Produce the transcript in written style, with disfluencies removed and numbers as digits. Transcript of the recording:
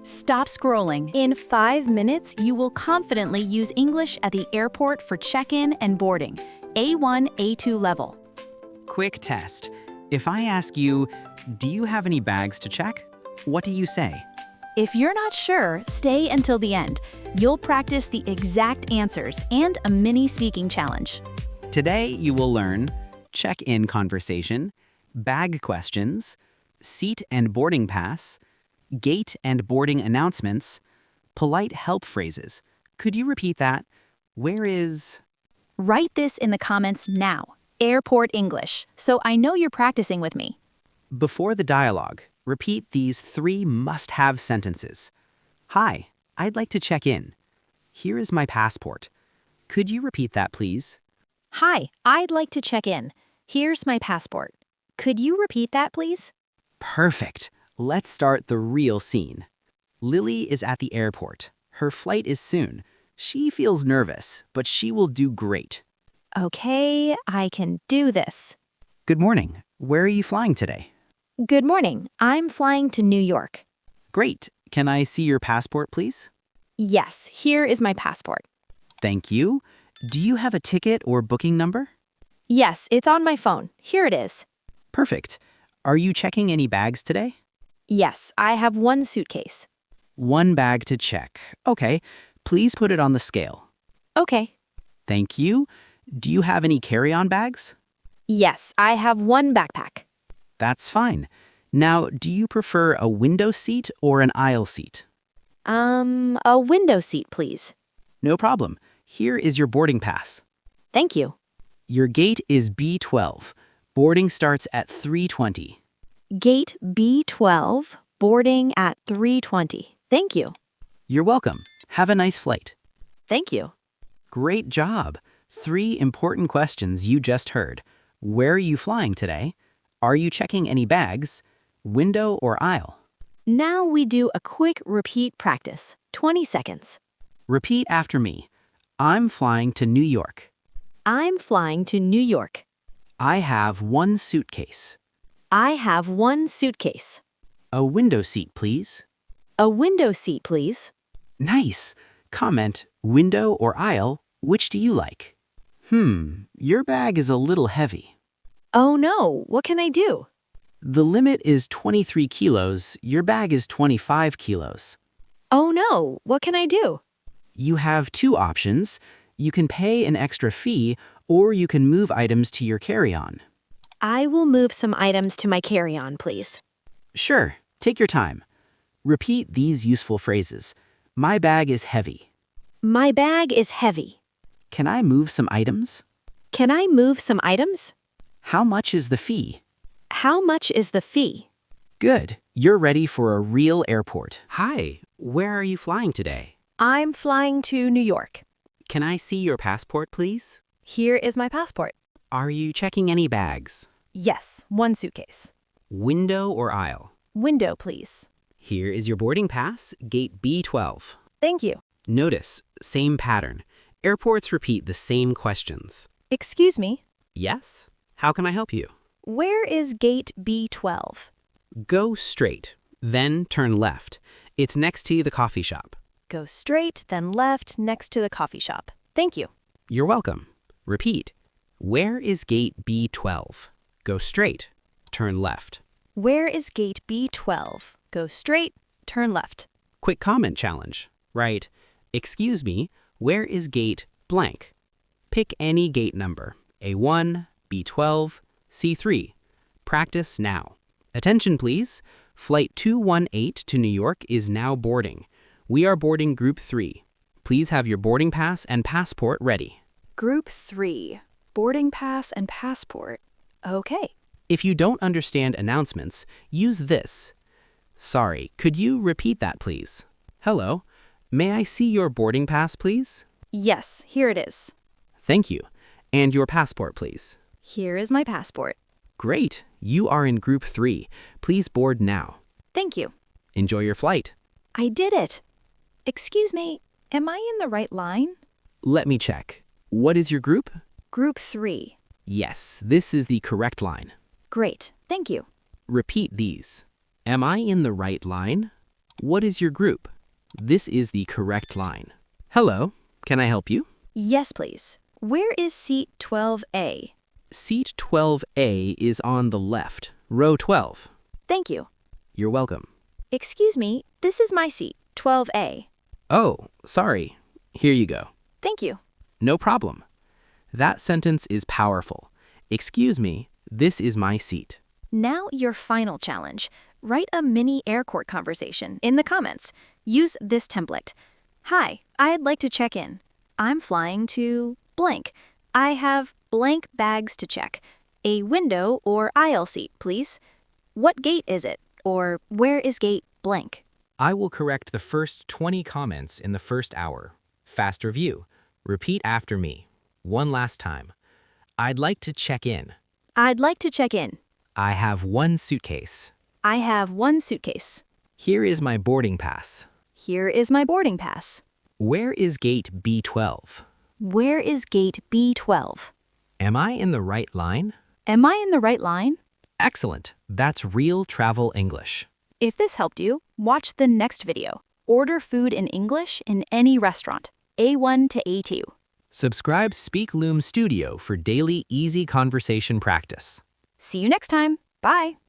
Stop scrolling. In 5 minutes, you will confidently use English at the airport for check-in and boarding. A1, A2 level. Quick test. If I ask you, do you have any bags to check? What do you say? If you're not sure, stay until the end. You'll practice the exact answers and a mini speaking challenge. Today, you will learn check-in conversation, bag questions, seat and boarding pass, gate and boarding announcements, polite help phrases. Could you repeat that? Where is... Write this in the comments now. Airport English, so I know you're practicing with me. Before the dialogue, repeat these 3 must-have sentences. Hi, I'd like to check in. Here is my passport. Could you repeat that, please? Hi, I'd like to check in. Here's my passport. Could you repeat that, please? Perfect. Let's start the real scene. Lily is at the airport. Her flight is soon. She feels nervous, but she will do great. Okay, I can do this. Good morning. Where are you flying today? Good morning. I'm flying to New York. Great. Can I see your passport, please? Yes, here is my passport. Thank you. Do you have a ticket or booking number? Yes, it's on my phone. Here it is. Perfect. Are you checking any bags today? Yes, I have 1 suitcase. 1 bag to check. Okay. Please put it on the scale. Okay. Thank you. Do you have any carry-on bags? Yes, I have 1 backpack. That's fine. Now, do you prefer a window seat or an aisle seat? A window seat, please. No problem. Here is your boarding pass. Thank you. Your gate is B12. Boarding starts at 3:20. Gate B12, boarding at 3:20. Thank you. You're welcome. Have a nice flight. Thank you. Great job. 3 important questions you just heard. Where are you flying today? Are you checking any bags? Window or aisle? Now we do a quick repeat practice. 20 seconds. Repeat after me. I'm flying to New York. I'm flying to New York. I have 1 suitcase. I have 1 suitcase. A window seat, please. A window seat, please. Nice. Comment, window or aisle, which do you like? Your bag is a little heavy. Oh no, what can I do? The limit is 23 kilos. Your bag is 25 kilos. Oh no, what can I do? You have 2 options. You can pay an extra fee, or you can move items to your carry-on. I will move some items to my carry-on, please. Sure, take your time. Repeat these useful phrases. My bag is heavy. My bag is heavy. Can I move some items? Can I move some items? How much is the fee? How much is the fee? Good, you're ready for a real airport. Hi, where are you flying today? I'm flying to New York. Can I see your passport, please? Here is my passport. Are you checking any bags? Yes, 1 suitcase. Window or aisle? Window, please. Here is your boarding pass, gate B12. Thank you. Notice, same pattern. Airports repeat the same questions. Excuse me, Yes? How can I help you? where is gate B12? Go straight, then turn left. It's next to the coffee shop. Go straight, then left, next to the coffee shop. Thank you. You're welcome. Repeat. Where is gate B12? Go straight, turn left. Where is gate B12? Go straight, turn left. Quick comment challenge. Write, excuse me, where is gate blank? Pick any gate number, A1, B12, C3. Practice now. Attention please. Flight 218 to New York is now boarding. We are boarding Group 3. Please have your boarding pass and passport ready. Group 3. Boarding pass and passport. Okay. If you don't understand announcements, use this. Sorry, could you repeat that please? Hello, may I see your boarding pass please? Yes, here it is. Thank you. And your passport please. Here is my passport. Great, you are in Group 3. Please board now. Thank you. Enjoy your flight. I did it. Excuse me, am I in the right line? Let me check. What is your group? Group 3. Yes, this is the correct line. Great, thank you. Repeat these. Am I in the right line? What is your group? This is the correct line. Hello, can I help you? Yes, please. Where is seat 12A? Seat 12A is on the left, row 12. Thank you. You're welcome. Excuse me, this is my seat, 12A. Oh, sorry. Here you go. Thank you. No problem. That sentence is powerful. Excuse me, this is my seat. Now your final challenge. Write a mini airport conversation in the comments. Use this template. Hi, I'd like to check in. I'm flying to blank. I have blank bags to check. A window or aisle seat, please. What gate is it? Or where is gate blank? I will correct the first 20 comments in the first hour. Fast review. Repeat after me. One last time. I'd like to check in. I'd like to check in. I have one suitcase. I have one suitcase. Here is my boarding pass. Here is my boarding pass. Where is gate B12? Where is gate B12? Am I in the right line? Am I in the right line? Excellent. That's real travel English. If this helped you, watch the next video. Order food in English in any restaurant, A1 to A2. Subscribe Speak Loom Studio for daily easy conversation practice. See you next time. Bye.